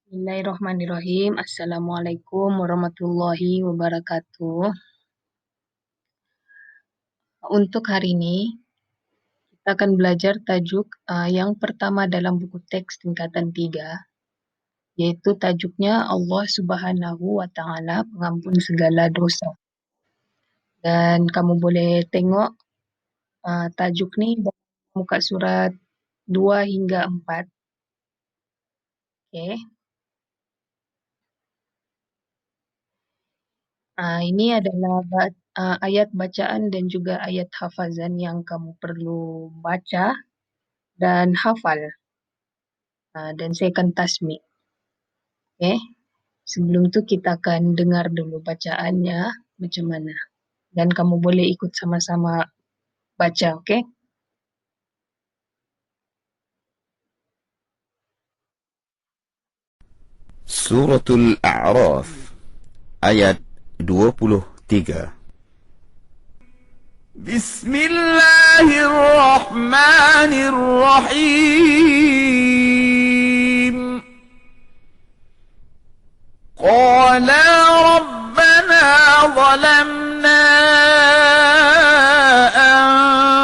Bismillahirrahmanirrahim. Assalamualaikum warahmatullahi wabarakatuh. Untuk hari ini, kita akan belajar tajuk yang pertama dalam buku teks tingkatan 3, yaitu tajuknya Allah Subhanahu wa Ta'ala, pengampun segala dosa. Dan kamu boleh tengok tajuk ni dalam muka surat 2 hingga 4. Okay. Ini adalah ayat bacaan dan juga ayat hafazan yang kamu perlu baca dan hafal. Dan saya akan tasmik. Okay. Sebelum tu kita akan dengar dulu bacaannya macam mana. Dan kamu boleh ikut sama-sama baca, okay? Suratul A'raf ayat 23. Bismillahirrahmanirrahim. Qala rabbana zalamna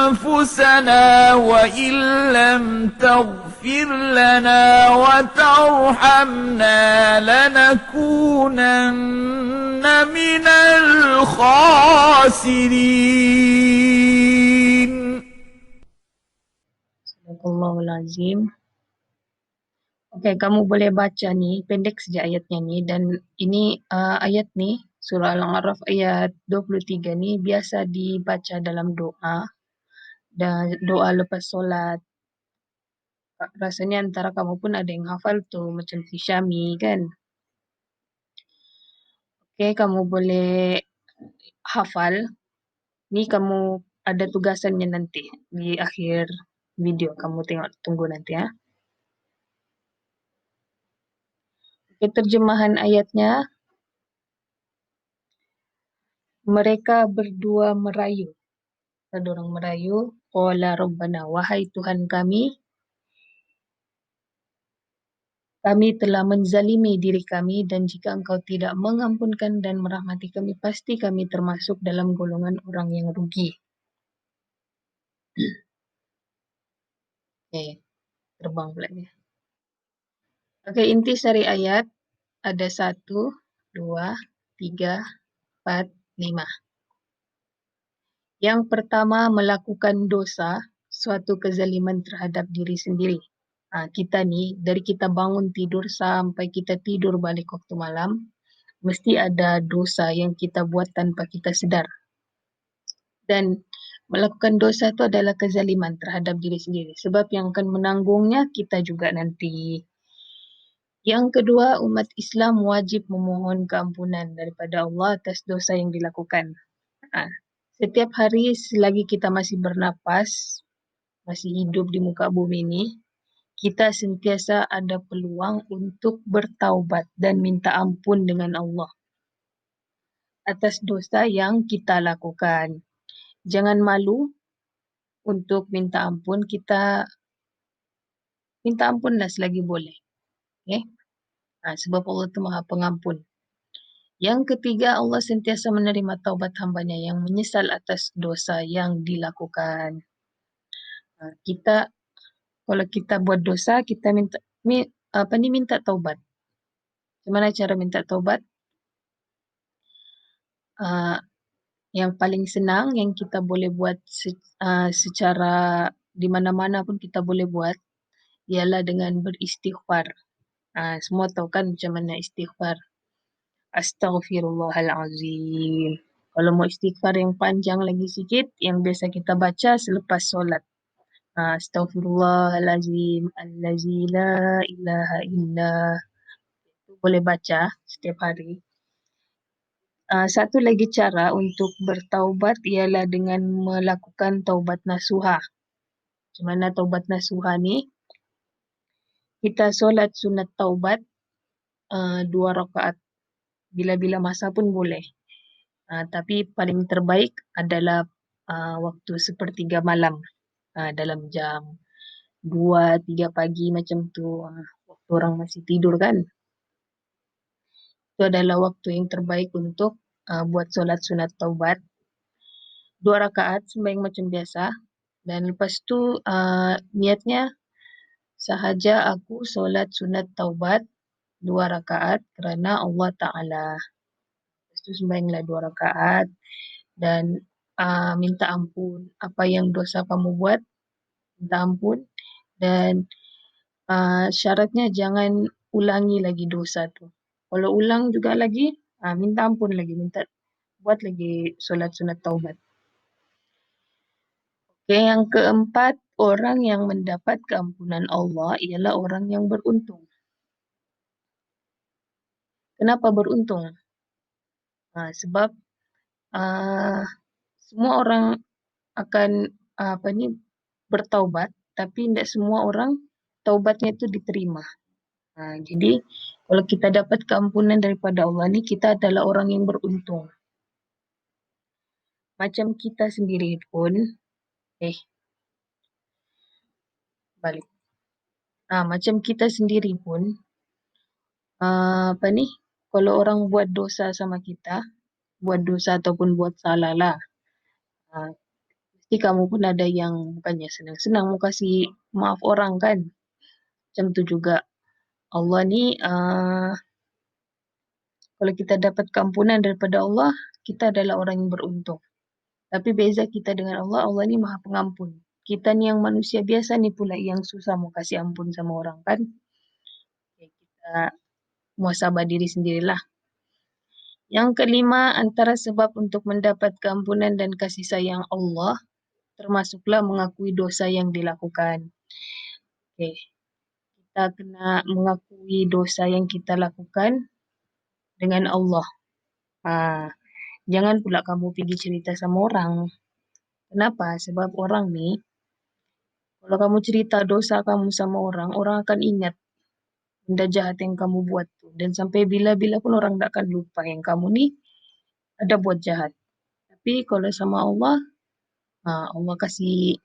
anfusana wa illam taghfir lana wa tarhamna lanakunanna minal khasirin. Sadaqallahul Azim. Okay, kamu boleh baca ni, pendek saja ayatnya ni. Dan ini ayat ni, surah Al-A'raf ayat 23 ni biasa dibaca dalam doa. Dan doa lepas solat. Rasanya antara kamu pun ada yang hafal tu, macam si Syami kan. Okay, kamu boleh hafal. Ni kamu ada tugasannya nanti di akhir video. Kamu tunggu nanti ya. Okay, terjemahan ayatnya. Mereka berdua merayu. Ada orang merayu. Qala Rabbana, wahai Tuhan kami telah menzalimi diri kami dan jika Engkau tidak mengampunkan dan merahmati kami, pasti kami termasuk dalam golongan orang yang rugi. Okay, terbang pula dia. Okay, inti sari ayat ada 1, 2, 3, 4, 5. Yang pertama, melakukan dosa, suatu kezaliman terhadap diri sendiri. Kita ni, dari kita bangun tidur sampai kita tidur balik waktu malam, mesti ada dosa yang kita buat tanpa kita sedar. Dan melakukan dosa itu adalah kezaliman terhadap diri sendiri. Sebab yang akan menanggungnya kita juga nanti. Yang kedua, umat Islam wajib memohon keampunan daripada Allah atas dosa yang dilakukan. Setiap hari selagi kita masih bernapas, masih hidup di muka bumi ini, kita sentiasa ada peluang untuk bertaubat dan minta ampun dengan Allah atas dosa yang kita lakukan. Jangan malu untuk minta ampun. Kita minta ampunlah selagi boleh. Okay? Sebab Allah itu Maha Pengampun. Yang ketiga, Allah sentiasa menerima taubat hambanya yang menyesal atas dosa yang dilakukan. Kita, kalau kita buat dosa, kita minta taubat. Gimana cara minta taubat? Yang paling senang yang kita boleh buat secara di mana-mana pun kita boleh buat ialah dengan beristighfar. Semua tahu kan macam mana istighfar. Astaghfirullahalazim. Kalau mau istighfar yang panjang lagi sikit, yang biasa kita baca selepas solat. Astaghfirullahalazim, allazi la ilaha illa. Itu boleh baca setiap hari. Satu lagi cara untuk bertaubat ialah dengan melakukan taubat nasuha. Macam mana taubat nasuha ni? Kita solat sunat taubat 2 rakaat. Bila-bila masa pun boleh. Tapi paling terbaik adalah waktu sepertiga malam. Dalam jam 2, 3 pagi macam tu. Waktu orang masih tidur kan. adalah waktu yang terbaik untuk buat solat sunat taubat. 2 rakaat sembahyang macam biasa. Dan lepas tu niatnya sahaja aku solat sunat taubat 2 rakaat kerana Allah Ta'ala. Lepas tu sembahyanglah 2 rakaat dan minta ampun apa yang dosa kamu buat, minta ampun. Dan syaratnya jangan ulangi lagi dosa tu. Kalau ulang juga lagi, minta ampun lagi, buat lagi solat sunat taubat. Okay, yang keempat, orang yang mendapat keampunan Allah ialah orang yang beruntung. Kenapa beruntung? Sebab semua orang akan bertaubat, tapi tidak semua orang taubatnya itu diterima. Jadi kalau kita dapat keampunan daripada Allah ni, kita adalah orang yang beruntung. Macam kita sendiri pun, balik. Macam kita sendiri pun, kalau orang buat dosa sama kita, buat dosa ataupun buat salah lah, mesti kamu pun ada yang bukannya senang-senang mau kasih maaf orang kan. Macam tu juga Allah ni, kalau kita dapat keampunan daripada Allah, kita adalah orang yang beruntung. Tapi beza kita dengan Allah, Allah ni maha pengampun. Kita ni yang manusia biasa ni pula yang susah mau kasih ampun sama orang kan. Kita muhasabah diri sendirilah. Yang kelima, antara sebab untuk mendapat keampunan dan kasih sayang Allah, termasuklah mengakui dosa yang dilakukan. Kita kena mengakui dosa yang kita lakukan dengan Allah. Jangan pula kamu pergi cerita sama orang. Kenapa? Sebab orang ni, kalau kamu cerita dosa kamu sama orang, orang akan ingat benda jahat yang kamu buat tu. Dan sampai bila-bila pun orang tak akan lupa yang kamu ni ada buat jahat. Tapi kalau sama Allah, Allah kasih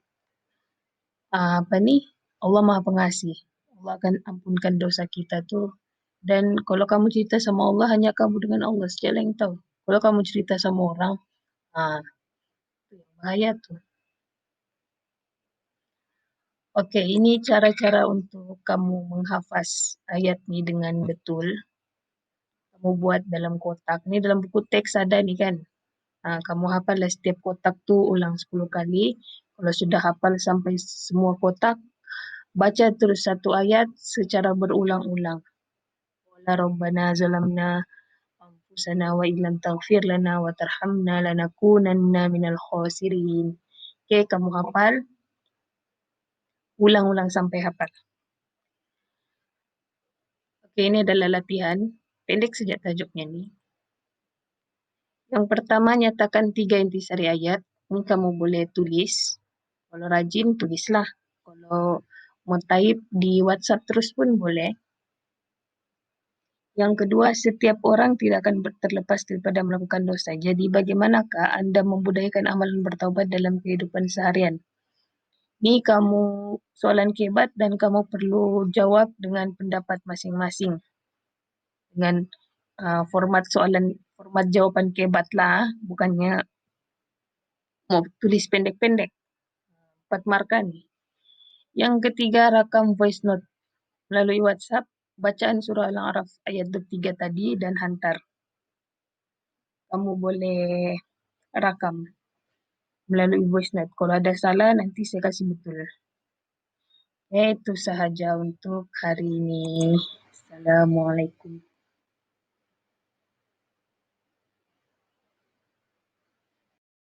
Allah maha pengasih. Allah akan ampunkan dosa kita tu. Dan kalau kamu cerita sama Allah, hanya kamu dengan Allah saja yang tahu. Kalau kamu cerita sama orang, itu yang bahaya tu. Okey, ini cara-cara untuk kamu menghafaz ayat ni dengan betul. Kamu buat dalam kotak. Ni dalam buku teks ada ni kan. Kamu hafallah setiap kotak tu ulang 10 kali. Kalau sudah hafal sampai semua kotak, baca terus satu ayat secara berulang-ulang. Wala rabbana zalamna anfusana wa illam taghfir lana wa tarhamna lanakunanna minal khasirin. Okay, kamu hafal. Ulang-ulang sampai hafal. Okay, ini adalah latihan. Pendek saja tajuknya ni. Yang pertama, nyatakan 3 intisari ayat. Ini kamu boleh tulis. Kalau rajin, tulislah. Kalau mau type di WhatsApp terus pun boleh. Yang kedua, setiap orang tidak akan terlepas daripada melakukan dosa. Jadi bagaimanakah anda membudayakan amalan bertaubat dalam kehidupan seharian? Ni kamu soalan kebat dan kamu perlu jawab dengan pendapat masing-masing. Dengan format jawapan kebat lah. Bukannya mau tulis pendek-pendek. 4 markah ni. Yang ketiga, rakam voice note melalui WhatsApp. Bacaan surah Al-A'raf ayat 3 tadi dan hantar. Kamu boleh rakam melalui voice note. Kalau ada salah, nanti saya kasih betul. Itu sahaja untuk hari ini. Assalamualaikum.